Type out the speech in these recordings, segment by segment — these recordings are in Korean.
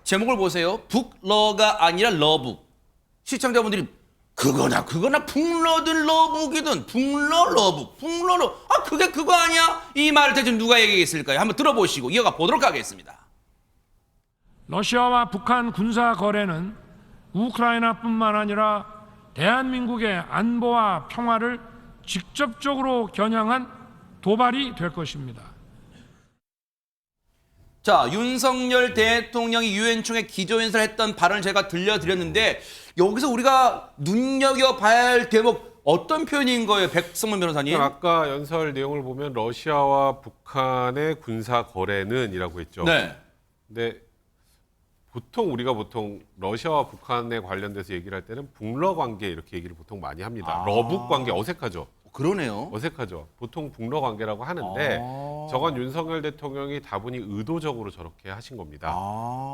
제목을 보세요. 북러가 아니라 러북. 시청자분들이 그거나 북러든 러북이든 북러 러북 아 그게 그거 아니야? 이 말을 대체 누가 얘기했을까요? 한번 들어보시고 이어가 보도록 하겠습니다. 러시아와 북한 군사 거래는 우크라이나뿐만 아니라 대한민국의 안보와 평화를 직접적으로 겨냥한 도발이 될 것입니다. 자, 윤석열 대통령이 유엔총회 기조연설을 했던 발언을 제가 들려드렸는데 여기서 우리가 눈여겨봐야 할 대목 어떤 표현인 거예요, 백성문 변호사님? 아까 연설 내용을 보면 러시아와 북한의 군사 거래는이라고 했죠. 네. 근데 우리가 보통 러시아와 북한에 관련돼서 얘기를 할 때는 북러 관계 이렇게 얘기를 보통 많이 합니다. 러북 관계 어색하죠. 그러네요. 어색하죠. 보통 북러 관계라고 하는데 저건 윤석열 대통령이 다분히 의도적으로 저렇게 하신 겁니다.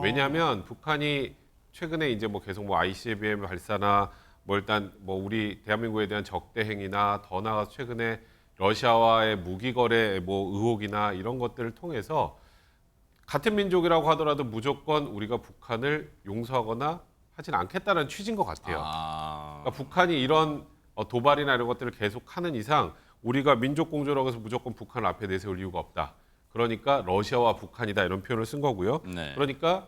왜냐하면 북한이 최근에 이제 뭐 계속 뭐 ICBM 발사나 뭐 일단 뭐 우리 대한민국에 대한 적대 행위나 더 나아가서 최근에 러시아와의 무기 거래 뭐 의혹이나 이런 것들을 통해서 같은 민족이라고 하더라도 무조건 우리가 북한을 용서하거나 하진 않겠다는 취지인 것 같아요. 그러니까 북한이 이런 도발이나 이런 것들을 계속 하는 이상 우리가 민족 공조라고 해서 무조건 북한을 앞에 내세울 이유가 없다. 그러니까 러시아와 북한이다 이런 표현을 쓴 거고요. 네. 그러니까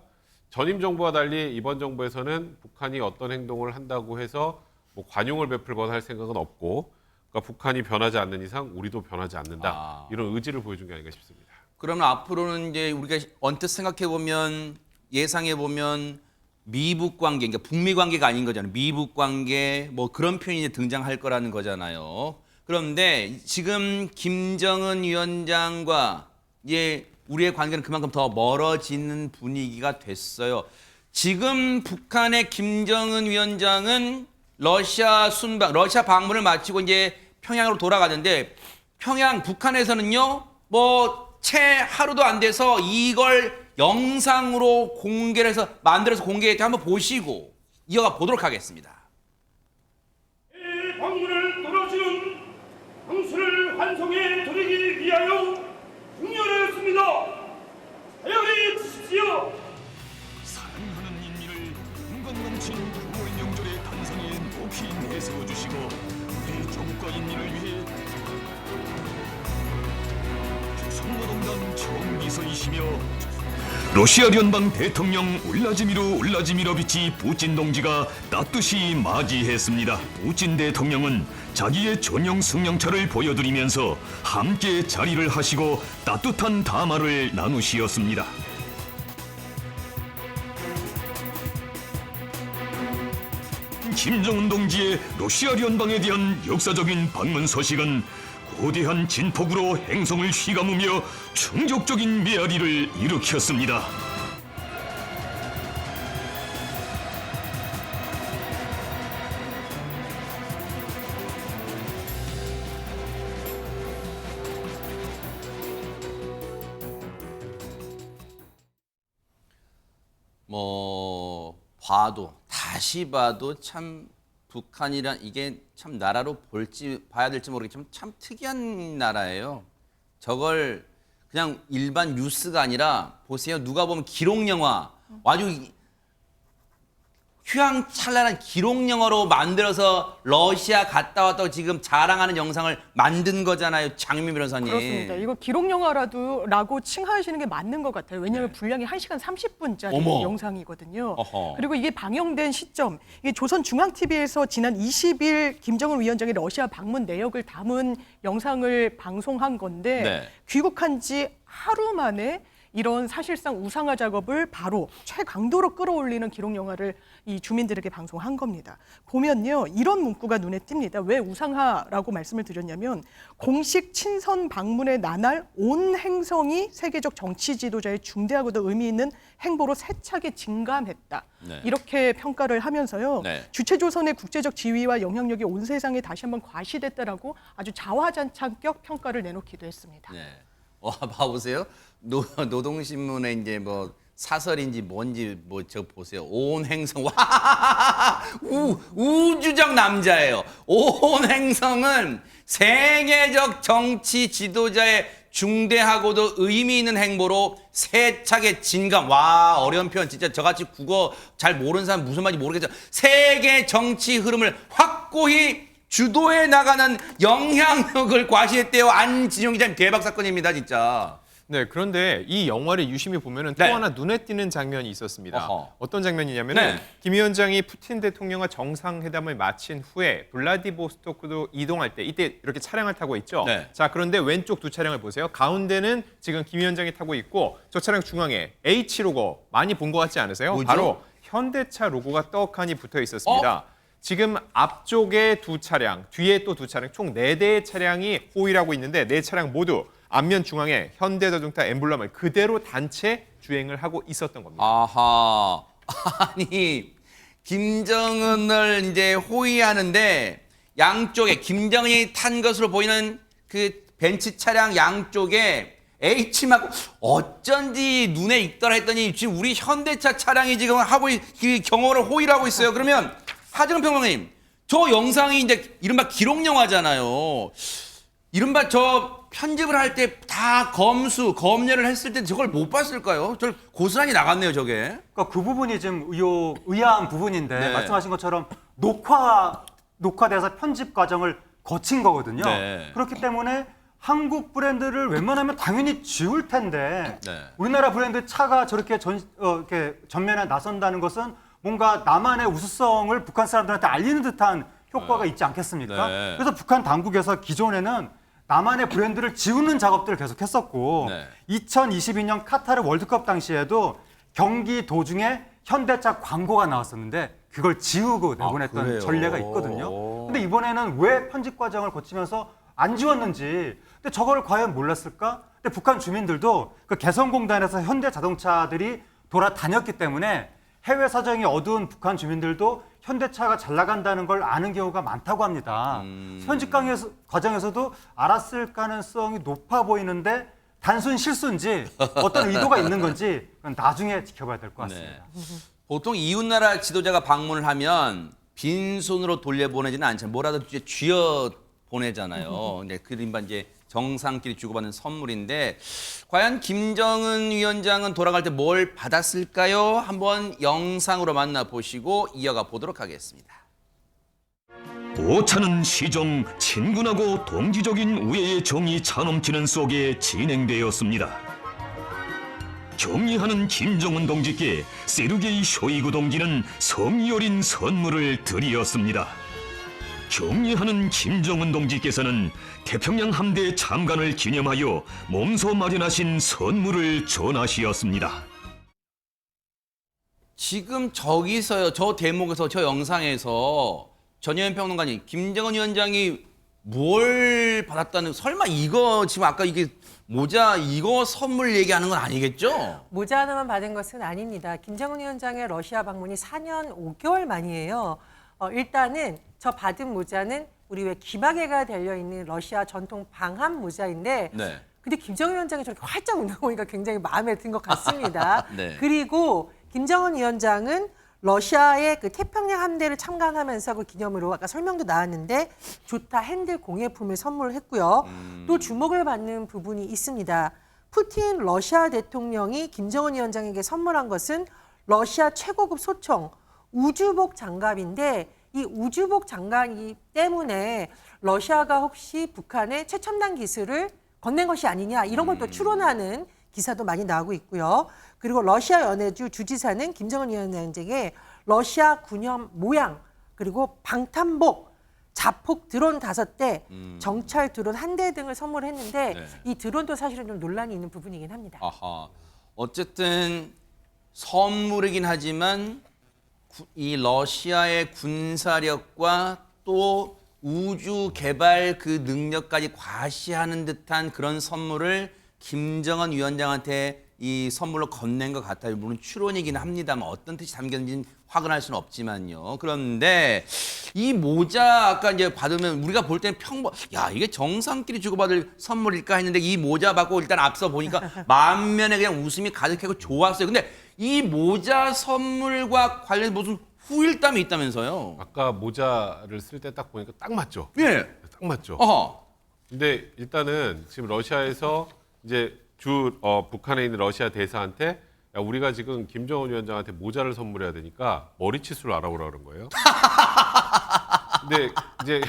전임 정부와 달리 이번 정부에서는 북한이 어떤 행동을 한다고 해서 뭐 관용을 베풀거나 할 생각은 없고, 그러니까 북한이 변하지 않는 이상 우리도 변하지 않는다. 이런 의지를 보여준 게 아닌가 싶습니다. 그러면 앞으로는 이제 우리가 언뜻 생각해 보면 예상해 보면 미북 관계, 그러니까 북미 관계가 아닌 거잖아요. 미북 관계 뭐 그런 표현이 등장할 거라는 거잖아요. 그런데 지금 김정은 위원장과 이제 우리의 관계는 그만큼 더 멀어지는 분위기가 됐어요. 지금 북한의 김정은 위원장은 러시아 방문을 마치고 이제 평양으로 돌아가는데 북한에서는요, 뭐 채 하루도 안 돼서 이걸 영상으로 공개를 해서 만들어서 공개했대. 한번 보시고 이어가 보도록 하겠습니다. 이 방문을 떨어지는 당수를 환송해 드리기 위하여 중렬했습니다. 하여리 주십시오. 사랑하는 인민을 공감 넘친 9월 명절의 탄생에 높이 내세워주시고 우리 조국과 인민을 위해 조선노동당 총비서이시며 러시아 연방 대통령 울라지미로비치 푸틴 동지가 따뜻이 맞이했습니다. 푸틴 대통령은 자기의 전용 승용차를 보여드리면서 함께 자리를 하시고 따뜻한 담화를 나누시었습니다. 김정은 동지의 러시아 연방에 대한 역사적인 방문 소식은 거대한 진폭으로 행성을 휘감으며 충격적인 메아리를 일으켰습니다. 뭐 다시 봐도 참 북한이란 이게 참 나라로 봐야 될지 모르겠지만 참 특이한 나라예요. 저걸 그냥 일반 뉴스가 아니라 보세요. 누가 보면 기록 영화 아주 휘황찬란한 기록 영화로 만들어서 러시아 갔다 왔다고 지금 자랑하는 영상을 만든 거잖아요. 장미 변호사님. 그렇습니다. 이거 기록 영화라고 칭하시는 게 맞는 것 같아요. 왜냐하면 분량이 1시간 30분짜리 어머. 영상이거든요. 어허. 그리고 이게 방영된 시점, 이게 조선중앙TV에서 지난 20일 김정은 위원장의 러시아 방문 내역을 담은 영상을 방송한 건데 네. 귀국한 지 하루 만에 이런 사실상 우상화 작업을 바로 최강도로 끌어올리는 기록 영화를 이 주민들에게 방송한 겁니다. 보면요, 이런 문구가 눈에 띕니다. 왜 우상화라고 말씀을 드렸냐면 공식 친선 방문의 나날 온 행성이 세계적 정치 지도자의 중대하고도 의미 있는 행보로 세차게 증감했다. 네. 이렇게 평가를 하면서요. 네. 주체조선의 국제적 지위와 영향력이 온 세상에 다시 한번 과시됐다라고 아주 자화자찬격 평가를 내놓기도 했습니다. 네. 봐보세요. 노동신문에 이제 뭐 사설인지 뭔지 뭐 저 보세요. 온 행성 우주적 남자예요. 온 행성은 세계적 정치 지도자의 중대하고도 의미 있는 행보로 세차게 진감. 와, 어려운 표현. 진짜 저같이 국어 잘 모르는 사람 무슨 말인지 모르겠죠. 세계 정치 흐름을 확고히 주도해 나가는 영향력을 과시했대요. 안진용 기자님, 대박 사건입니다, 진짜. 네, 그런데 이 영화를 유심히 보면은 네. 또 하나 눈에 띄는 장면이 있었습니다. 어허. 어떤 장면이냐면은 네. 김 위원장이 푸틴 대통령과 정상회담을 마친 후에 블라디보스토크도 이동할 때 이때 이렇게 차량을 타고 있죠. 네. 자, 그런데 왼쪽 두 차량을 보세요. 가운데는 지금 김 위원장이 타고 있고 저 차량 중앙에 H 로고 많이 본 것 같지 않으세요? 뭐죠? 바로 현대차 로고가 떡하니 붙어 있었습니다. 지금 앞쪽에 두 차량, 뒤에 또 두 차량, 총 4대의 차량이 호위하고 있는데 4차량 모두 앞면 중앙에 현대자동차 엠블럼을 그대로 단체 주행을 하고 있었던 겁니다. 아하. 아니, 김정은을 이제 호위하는데 양쪽에 김정은이 탄 것으로 보이는 그 벤츠 차량 양쪽에 H마고 어쩐지 눈에 익더라 했더니 지금 우리 현대차 차량이 지금 하고 그 경호를 호위를 하고 있어요. 그러면 하정우 평론가님, 저 영상이 이제 이른바 기록 영화잖아요. 이른바 저 편집을 할 때 다 검열을 했을 때 저걸 못 봤을까요? 저 고스란히 나갔네요, 저게. 그러니까 그 부분이 좀 의아한 부분인데 네. 말씀하신 것처럼 녹화돼서 편집 과정을 거친 거거든요. 네. 그렇기 때문에 한국 브랜드를 웬만하면 당연히 지울 텐데 네. 우리나라 브랜드 차가 저렇게 이렇게 전면에 나선다는 것은 뭔가 나만의 우수성을 북한 사람들한테 알리는 듯한 효과가 있지 않겠습니까? 네. 그래서 북한 당국에서 기존에는 나만의 브랜드를 지우는 작업들을 계속했었고 네. 2022년 카타르 월드컵 당시에도 경기 도중에 현대차 광고가 나왔었는데 그걸 지우고 내보냈던 그래요? 전례가 있거든요. 근데 이번에는 왜 편집 과정을 거치면서 안 지웠는지, 근데 저걸 과연 몰랐을까? 근데 북한 주민들도 그 개성공단에서 현대자동차들이 돌아다녔기 때문에 해외 사정이 어두운 북한 주민들도 현대차가 잘 나간다는 걸 아는 경우가 많다고 합니다. 편집 과정에서도 알았을 가능성이 높아 보이는데 단순 실수인지 어떤 의도가 있는 건지 그건 나중에 지켜봐야 될 것 같습니다. 보통 이웃나라 지도자가 방문을 하면 빈손으로 돌려보내지는 않잖아요. 뭐라도 이제 쥐어 보내잖아요. 근데 그림바 이제 정상끼리 주고받는 선물인데 과연 김정은 위원장은 돌아갈 때 뭘 받았을까요? 한번 영상으로 만나보시고 이어가 보도록 하겠습니다. 오차는 시종 친근하고 동지적인 우애의 정이 차넘치는 속에 진행되었습니다. 격리하는 김정은 동지께 세르게이 쇼이구 동지는 성의 어린 선물을 드리었습니다. 격리하는 김정은 동지께서는 태평양 함대 참관을 기념하여 몸소 마련하신 선물을 전하시었습니다. 지금 저기서요, 저 대목에서, 저 영상에서 전혜연 평론가님, 김정은 위원장이 뭘 받았다는, 설마 이거 지금 아까 이게 모자 이거 선물 얘기하는 건 아니겠죠? 모자 하나만 받은 것은 아닙니다. 김정은 위원장의 러시아 방문이 4년 5개월 만이에요. 일단은 저 받은 모자는 우리 왜 기마개가 달려있는 러시아 전통 방한 모자인데 네. 근데 김정은 위원장이 저렇게 활짝 웃는 거 보니까 굉장히 마음에 든 것 같습니다. 네. 그리고 김정은 위원장은 러시아의 그 태평양 함대를 참관하면서 그 기념으로 아까 설명도 나왔는데 조타 핸들 공예품을 선물했고요. 또 주목을 받는 부분이 있습니다. 푸틴 러시아 대통령이 김정은 위원장에게 선물한 것은 러시아 최고급 소총 우주복 장갑인데 이 우주복 장갑이기 때문에 러시아가 혹시 북한의 최첨단 기술을 건넨 것이 아니냐 이런 걸 또 추론하는 기사도 많이 나오고 있고요. 그리고 러시아 연해주 주지사는 김정은 위원장에게 러시아 군함 모양 그리고 방탄복, 자폭 드론 5대, 정찰 드론 1대 등을 선물했는데 네. 이 드론도 사실은 좀 논란이 있는 부분이긴 합니다. 아하. 어쨌든 선물이긴 하지만 이 러시아의 군사력과 또 우주 개발 그 능력까지 과시하는 듯한 그런 선물을 김정은 위원장한테 이 선물로 건넨 것 같아요. 물론 추론이긴 합니다만 어떤 뜻이 담겼는지는 확인할 수는 없지만요. 그런데 이 모자 아까 이제 받으면 우리가 볼 때는 야 이게 정상끼리 주고받을 선물일까 했는데 이 모자 받고 일단 앞서 보니까 만면에 그냥 웃음이 가득하고 좋았어요. 근데 이 모자 선물과 관련해서 무슨 후일담이 있다면서요? 아까 모자를 쓸 때 딱 보니까 딱 맞죠? 예. 딱 맞죠? 어허. 근데 일단은 지금 러시아에서 이제 북한에 있는 러시아 대사한테 야, 우리가 지금 김정은 위원장한테 모자를 선물해야 되니까 머리치수를 알아보라 그런 거예요. 근데 이제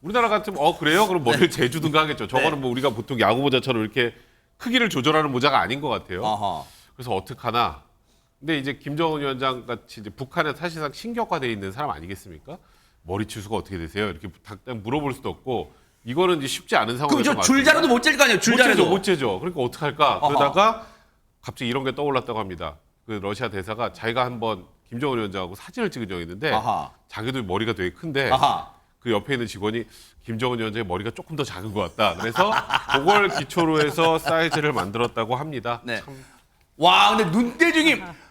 우리나라 같으면 그래요? 그럼 머리를 재주든가 하겠죠. 저거는 뭐 우리가 보통 야구 모자처럼 이렇게 크기를 조절하는 모자가 아닌 것 같아요. 아하. 그래서 어떡하나. 근데 이제 김정은 위원장 같이 이제 북한에 사실상 신격화돼 있는 사람 아니겠습니까? 머리 치수가 어떻게 되세요? 이렇게 당장 물어볼 수도 없고 이거는 이제 쉽지 않은 상황이죠. 그럼 저 줄자라도 못 잴 거 아니에요? 줄자라도. 못 재죠. 그러니까 어떡할까? 아하. 그러다가 갑자기 이런 게 떠올랐다고 합니다. 그 러시아 대사가 자기가 한번 김정은 위원장하고 사진을 찍은 적이 있는데 아하. 자기도 머리가 되게 큰데 아하. 그 옆에 있는 직원이 김정은 위원장의 머리가 조금 더 작은 것 같다. 그래서 그걸 기초로 해서 사이즈를 만들었다고 합니다. 네. 참 와, 근데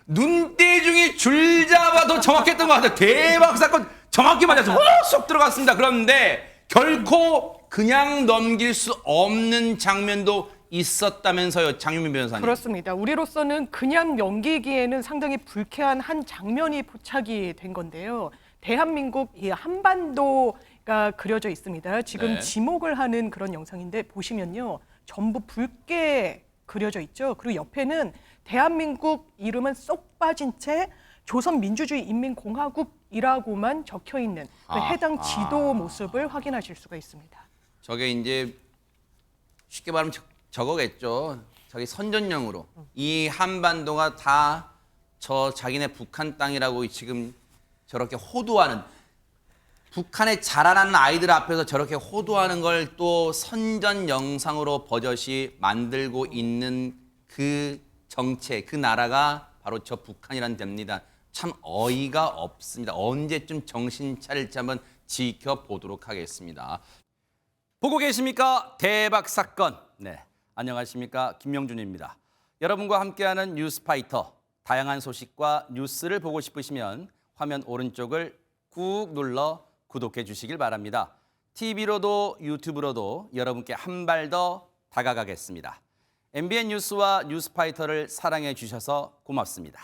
눈대중이 줄 잡아도 정확했던 것 같아요. 대박 사건 정확히 맞아서 쏙 들어갔습니다. 그런데 결코 그냥 넘길 수 없는 장면도 있었다면서요, 장윤민 변호사님. 그렇습니다. 우리로서는 그냥 넘기기에는 상당히 불쾌한 한 장면이 포착이 된 건데요. 대한민국 이 한반도가 그려져 있습니다. 지금 네. 지목을 하는 그런 영상인데 보시면요. 전부 붉게 그려져 있죠. 그리고 옆에는 대한민국 이름은 쏙 빠진 채 조선민주주의인민공화국이라고만 적혀 있는 그 해당 지도 모습을 확인하실 수가 있습니다. 저게 이제 쉽게 말하면 저거겠죠. 자기 선전용으로 이 한반도가 다 저 자기네 북한 땅이라고 지금 저렇게 호도하는, 북한에 자라나는 아이들 앞에서 저렇게 호도하는 걸 또 선전 영상으로 버젓이 만들고 있는 그 정체, 그 나라가 바로 저 북한이란 데입니다. 참 어이가 없습니다. 언제쯤 정신 차릴지 한번 지켜보도록 하겠습니다. 보고 계십니까? 대박 사건. 네, 안녕하십니까? 김명준입니다. 여러분과 함께하는 뉴스파이터. 다양한 소식과 뉴스를 보고 싶으시면 화면 오른쪽을 꾹 눌러 구독해 주시길 바랍니다. TV로도 유튜브로도 여러분께 한 발 더 다가가겠습니다. MBN 뉴스와 뉴스파이터를 사랑해 주셔서 고맙습니다.